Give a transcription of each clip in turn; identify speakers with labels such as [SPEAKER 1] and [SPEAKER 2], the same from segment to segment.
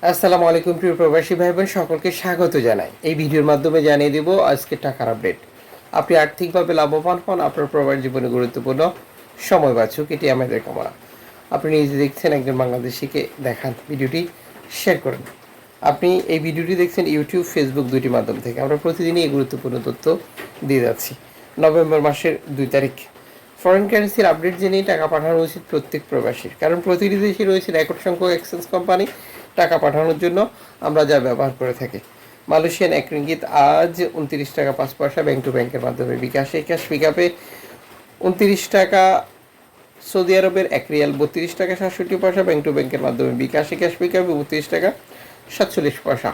[SPEAKER 1] আসসালামু আলাইকুম প্রিয় প্রবাসী ভাই বোন সকলকে স্বাগত জানাই। এই ভিডিওর মাধ্যমে জানিয়ে দেব আজকে টাকার আপডেট। আপনি আর্থিকভাবে লাভবান হন, আপনার প্রবাস জীবনে গুরুত্বপূর্ণ সময় বাঁচুক, এটি আমাদের কামনা। আপনি নিজে দেখছেন একজন বাংলাদেশিকে দেখান, ভিডিওটি শেয়ার করুন। আপনি এই ভিডিওটি দেখছেন ইউটিউব, ফেসবুক দুটি মাধ্যম থেকে। আমরা প্রতিদিনই এই গুরুত্বপূর্ণ তথ্য দিয়ে যাচ্ছি। নভেম্বর মাসের 2 তারিখ ফরেন কারেন্সির আপডেট জেনেই টাকা পাঠানো উচিত প্রত্যেক প্রবাসীর, কারণ প্রতিটি দেশে রয়েছে রেকর্ড সংখ্যক এক্সচেঞ্জ কোম্পানি টাকা পাঠানোর জন্য আমরা যা ব্যবহার করে থাকি। মালয়েশিয়ান 1 রিঙ্গিত আজ 29 টাকা 5 পয়সা ব্যাংক টু ব্যাংকের মাধ্যমে বিকাশে, ক্যাশ পিকআপে 29 টাকা। সৌদি আরবের 1 রিয়াল 32 টাকা 67 পয়সা ব্যাংক টু ব্যাংকের মাধ্যমে বিকাশে, ক্যাশ পিকআপে 32 টাকা 47 পয়সা।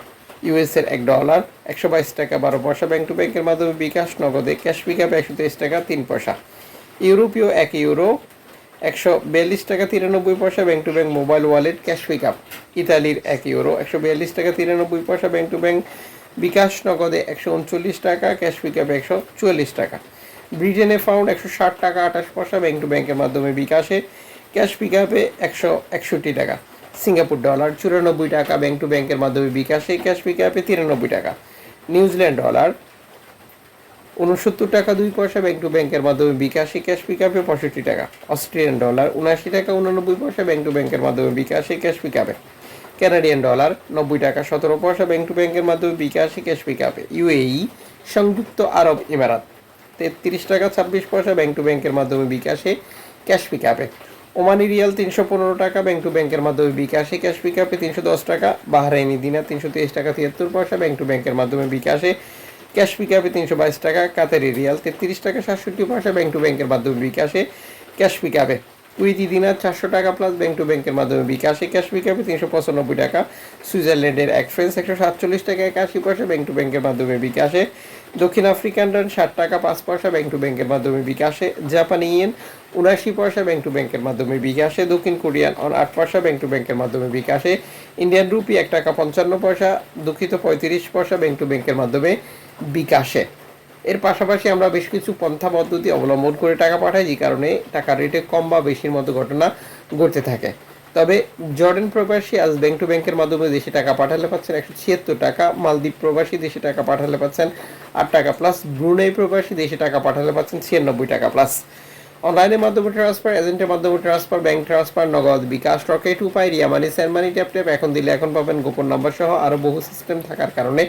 [SPEAKER 1] ইউএসের $1 122 টাকা 12 পয়সা ব্যাংক টু ব্যাংকের মাধ্যমে বিকাশ, নগদে ক্যাশ পিকআপে 123 টাকা 3 পয়সা। ইউরোপীয় 1 ইউরো 142 টাকা 93 পয়সা bank to bank mobile wallet, cash pickup. ইতালির 1 ইউরো 142 টাকা 93 পয়সা ব্যাংক টু ব্যাংক বিকাশ, নগদে 139 টাকা, ক্যাশ পিকআপে 144 টাকা। ব্রিটেনে পাউন্ড 160 টাকা 28 পয়সা ব্যাংক টু ব্যাংকের মাধ্যমে বিকাশে, ক্যাশ পিকআপে 161 টাকা। সিঙ্গাপুর ডলার 94 টাকা ব্যাংক টু ব্যাংকের মাধ্যমে বিকাশে, ক্যাশ পিকআপে 93 টাকা। নিউজিল্যান্ড ডলার 69 টাকা 2 পয়সা ব্যাংক টু ব্যাংকের মাধ্যমে বিকাশে, ক্যাশ পিকআপে 65 টাকা। অস্ট্রেলিয়ান ডলার 79 টাকা 89 পয়সা ব্যাংক টু ব্যাংকের মাধ্যমে বিকাশে, ক্যাশ পিকআপে। কানাডিয়ান ডলার 90 টাকা 17 পয়সা ব্যাংক টু ব্যাংকের মাধ্যমে বিকাশে, ক্যাশ পিকআপে। ইউএই সংযুক্ত আরব ইমারাত 33 টাকা 26 পয়সা ব্যাংক টু ব্যাংকের মাধ্যমে বিকাশে, ক্যাশ পিকআপে। ওমানি রিয়াল 315 টাকা ব্যাংক টু ব্যাংকের মাধ্যমে বিকাশে, ক্যাশ পিকআপে 310 টাকা। বাহরাইনি দিনার 323 টাকা 73 পয়সা ব্যাংক টু ব্যাংকের মাধ্যমে বিকাশে, ক্যাশ পিকআপে 322 টাকা। কাতারি রিয়াল 33 টাকা 67 পয়সা ব্যাংক টু ব্যাংকের মাধ্যমে বিকাশে, ক্যাশ পিকআপে। কুইতি দিনার 400 টাকা প্লাস ব্যাংক টু ব্যাংকের মাধ্যমে বিকাশে, ক্যাশ পিকআপে 395 টাকা। সুইজারল্যান্ডের 1 ফ্রান্স 147 টাকা 81 পয়সা ব্যাংক টু ব্যাংকের মাধ্যমে বিকাশে। দক্ষিণ আফ্রিকান রান 60 টাকা 5 পয়সা ব্যাংক টু ব্যাংকের মাধ্যমে বিকাশে। জাপানি ইয়েন 79 পয়সা ব্যাংক টু ব্যাংকের মাধ্যমে বিকাশে। দক্ষিণ কোরিয়ান অন 8 পয়সা ব্যাংক টু ব্যাংকের মাধ্যমে বিকাশে। ইন্ডিয়ান রুপি 1 টাকা 55 পয়সা, দুঃখিত 35 পয়সা ব্যাংক টু ব্যাংকের মাধ্যমে বিকাশে। এর পাশাপাশি আমরা বেশ কিছু পন্থা পদ্ধতি অবলম্বন করে টাকা পাঠাই, যে কারণে টাকার রেটে কম বা বেশির মতো ঘটনা ঘটতে থাকে। তবে জর্ডান প্রবাসী আজ ব্যাংক টু ব্যাংকের মাধ্যমে দেশে টাকা পাঠালে পাচ্ছেন 176 টাকা। মালদ্বীপ প্রবাসী দেশে টাকা পাঠালে পাচ্ছেন 8 টাকা প্লাস। ব্রুনেই প্রবাসী দেশে টাকা পাঠালে পাচ্ছেন 96 টাকা প্লাস। অনলাইনের মাধ্যমে ট্রান্সফার, এজেন্টের মাধ্যমে ট্রান্সফার, ব্যাংক ট্রান্সফার, নগদ, বিকাশ, রকেট, উপায়, রিয়া মানি, স্যান্ড মানি, ট্যাপ ট্যাপ, এখন দিলে এখন পাবেন, গোপন নাম্বার সহ আরও বহু সিস্টেম থাকার কারণে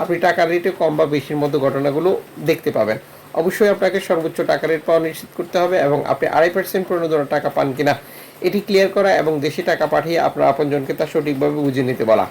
[SPEAKER 1] আপনি টাকার রেটে কম বা বেশির মতো ঘটনাগুলো দেখতে পাবেন। অবশ্যই আপনাকে সর্বোচ্চ টাকা রেট পাওয়া নিশ্চিত করতে হবে এবং আপনি 2.5% প্রণোদনা টাকা পান কিনা এটি ক্লিয়ার করা এবং দেশে টাকা পাঠিয়ে আপনার আপনজনকে তা সঠিকভাবে বুঝে নিতে বলা।